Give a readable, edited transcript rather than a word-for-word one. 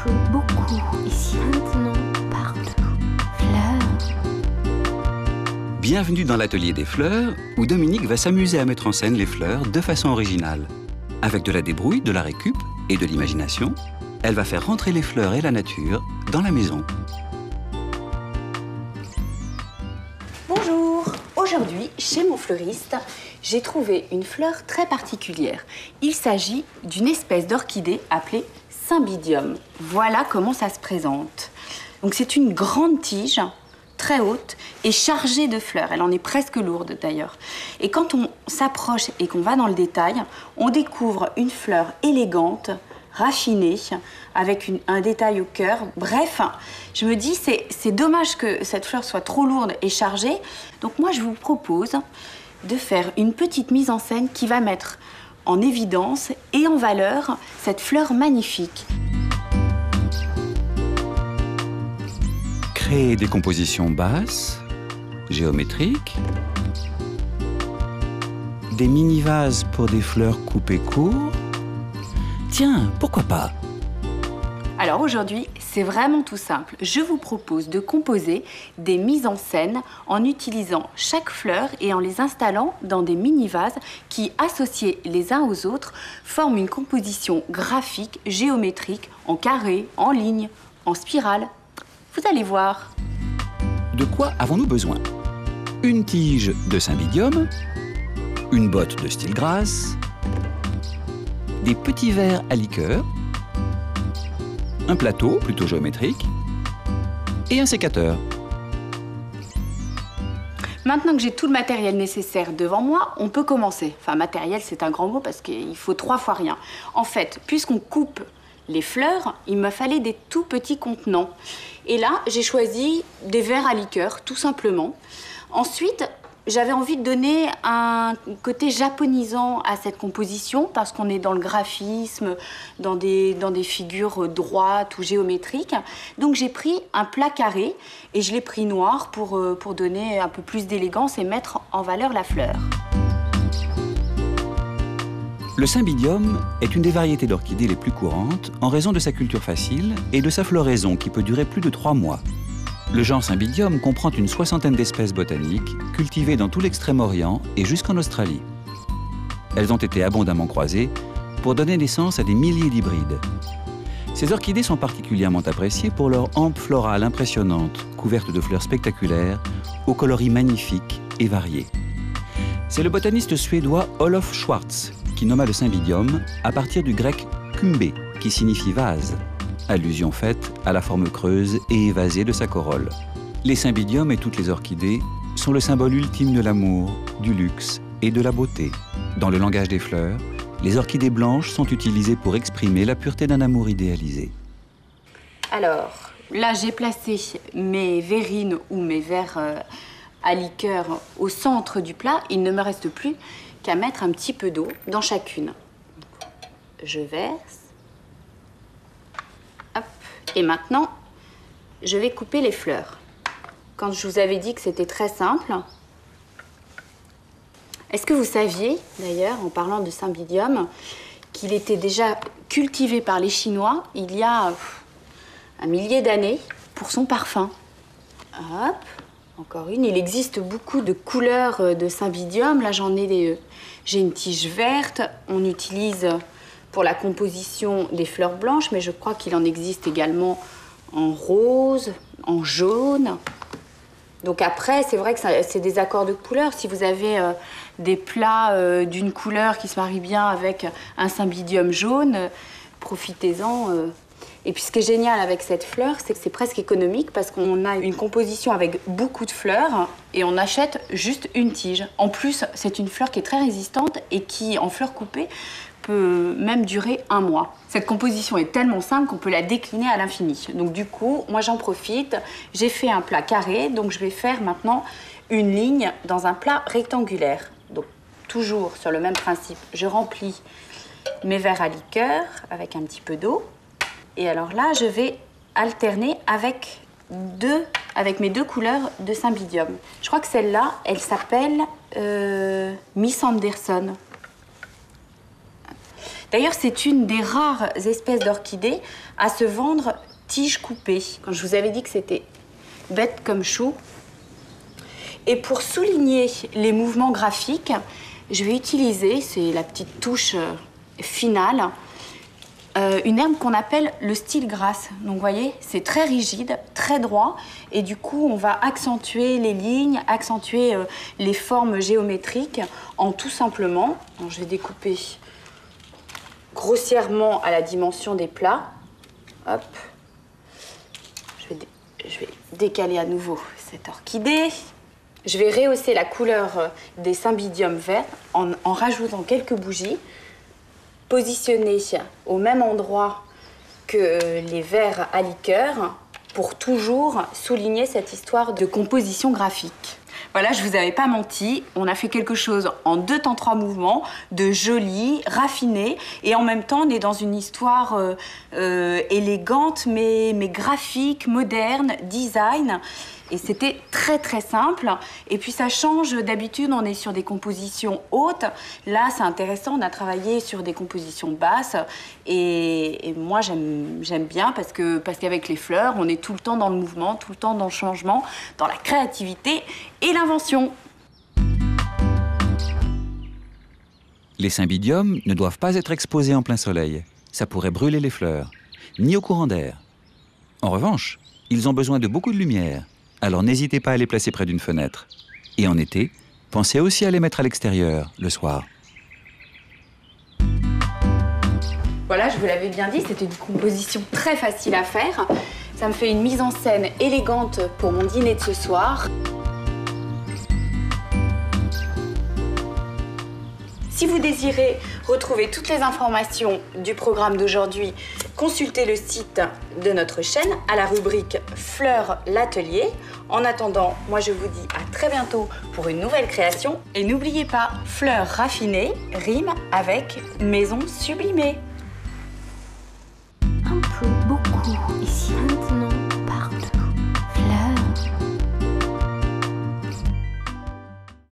pleut beaucoup. Ici maintenant, partout. Fleurs. Bienvenue dans l'atelier des fleurs, où Dominique va s'amuser à mettre en scène les fleurs de façon originale. Avec de la débrouille, de la récup et de l'imagination, elle va faire rentrer les fleurs et la nature dans la maison. Bonjour! Aujourd'hui, chez mon fleuriste, j'ai trouvé une fleur très particulière. Il s'agit d'une espèce d'orchidée appelée Cymbidium. Voilà comment ça se présente. Donc c'est une grande tige, très haute et chargée de fleurs. Elle en est presque lourde d'ailleurs. Et quand on s'approche et qu'on va dans le détail, on découvre une fleur élégante, raffinée, avec un détail au cœur. Bref, je me dis, c'est dommage que cette fleur soit trop lourde et chargée. Donc moi, je vous propose de faire une petite mise en scène qui va mettre en évidence et en valeur cette fleur magnifique. Créer des compositions basses, géométriques, des mini-vases pour des fleurs coupées court. Tiens, pourquoi pas? Alors aujourd'hui, c'est vraiment tout simple. Je vous propose de composer des mises en scène en utilisant chaque fleur et en les installant dans des mini-vases qui, associés les uns aux autres, forment une composition graphique, géométrique, en carré, en ligne, en spirale. Vous allez voir. De quoi avons-nous besoin? Une tige de Cymbidium, une botte de style grasse, des petits verres à liqueur, un plateau plutôt géométrique et un sécateur. Maintenant que j'ai tout le matériel nécessaire devant moi, on peut commencer. Enfin, matériel, c'est un grand mot parce qu'il faut 3 fois rien. En fait, puisqu'on coupe les fleurs, il me fallait des tout petits contenants. Et là, j'ai choisi des verres à liqueur, tout simplement. Ensuite, j'avais envie de donner un côté japonisant à cette composition parce qu'on est dans le graphisme, dans des figures droites ou géométriques. Donc j'ai pris un plat carré et je l'ai pris noir pour donner un peu plus d'élégance et mettre en valeur la fleur. Le Cymbidium est une des variétés d'orchidées les plus courantes en raison de sa culture facile et de sa floraison qui peut durer plus de 3 mois. Le genre Cymbidium comprend une 60aine d'espèces botaniques cultivées dans tout l'Extrême-Orient et jusqu'en Australie. Elles ont été abondamment croisées pour donner naissance à des milliers d'hybrides. Ces orchidées sont particulièrement appréciées pour leur hampe florale impressionnante, couverte de fleurs spectaculaires, aux coloris magnifiques et variés. C'est le botaniste suédois Olof Schwartz qui nomma le Cymbidium à partir du grec kumbé, qui signifie vase. Allusion faite à la forme creuse et évasée de sa corolle. Les Cymbidiums et toutes les orchidées sont le symbole ultime de l'amour, du luxe et de la beauté. Dans le langage des fleurs, les orchidées blanches sont utilisées pour exprimer la pureté d'un amour idéalisé. Alors, là, j'ai placé mes verrines ou mes verres à liqueur au centre du plat. Il ne me reste plus qu'à mettre un petit peu d'eau dans chacune. Je verse. Hop. Et maintenant, je vais couper les fleurs. Quand je vous avais dit que c'était très simple, est-ce que vous saviez, d'ailleurs, en parlant de Cymbidium, qu'il était déjà cultivé par les Chinois il y a un millier d'années pour son parfum? Hop, encore une. Il existe beaucoup de couleurs de Cymbidium. Là, j'en ai des... J'ai une tige verte. On utilise pour la composition des fleurs blanches, mais je crois qu'il en existe également en rose, en jaune. Donc après, c'est vrai que c'est des accords de couleurs. Si vous avez des plats d'une couleur qui se marie bien avec un Cymbidium jaune, profitez-en. Et puis ce qui est génial avec cette fleur, c'est que c'est presque économique parce qu'on a une composition avec beaucoup de fleurs et on achète juste une tige. En plus, c'est une fleur qui est très résistante et qui, en fleurs coupées, peut même durer 1 mois. Cette composition est tellement simple qu'on peut la décliner à l'infini. Donc du coup, moi j'en profite. J'ai fait un plat carré, donc je vais faire maintenant une ligne dans un plat rectangulaire. Donc toujours sur le même principe, je remplis mes verres à liqueur avec un petit peu d'eau. Et alors là, je vais alterner avec mes 2 couleurs de Cymbidium. Je crois que celle-là, elle s'appelle Miss Anderson. D'ailleurs, c'est une des rares espèces d'orchidées à se vendre tige coupée. Quand je vous avais dit que c'était bête comme chou. Et pour souligner les mouvements graphiques, je vais utiliser, c'est la petite touche finale, une herbe qu'on appelle le style grasse. Donc vous voyez, c'est très rigide, très droit, et du coup on va accentuer les lignes, accentuer les formes géométriques en tout simplement, alors, je vais découper grossièrement à la dimension des plats. Hop. Je vais décaler à nouveau cette orchidée. Je vais rehausser la couleur des cymbidiums verts en rajoutant quelques bougies, positionnées au même endroit que les verres à liqueur pour toujours souligner cette histoire de composition graphique. Voilà, je vous avais pas menti, on a fait quelque chose en 2 temps 3 mouvements, de joli, raffiné, et en même temps on est dans une histoire élégante mais graphique, moderne, design. Et c'était très très simple. Et puis ça change, d'habitude on est sur des compositions hautes. Là c'est intéressant, on a travaillé sur des compositions basses. Et moi j'aime bien parce qu'avec les fleurs, on est tout le temps dans le mouvement, tout le temps dans le changement, dans la créativité et l'invention. Les cymbidiums ne doivent pas être exposés en plein soleil. Ça pourrait brûler les fleurs, ni au courant d'air. En revanche, ils ont besoin de beaucoup de lumière. Alors n'hésitez pas à les placer près d'une fenêtre. Et en été, pensez aussi à les mettre à l'extérieur, le soir. Voilà, je vous l'avais bien dit, c'était une composition très facile à faire. Ça me fait une mise en scène élégante pour mon dîner de ce soir. Si vous désirez retrouver toutes les informations du programme d'aujourd'hui, consultez le site de notre chaîne à la rubrique Fleurs l'Atelier. En attendant, moi je vous dis à très bientôt pour une nouvelle création. Et n'oubliez pas, fleurs raffinées rime avec maison sublimée.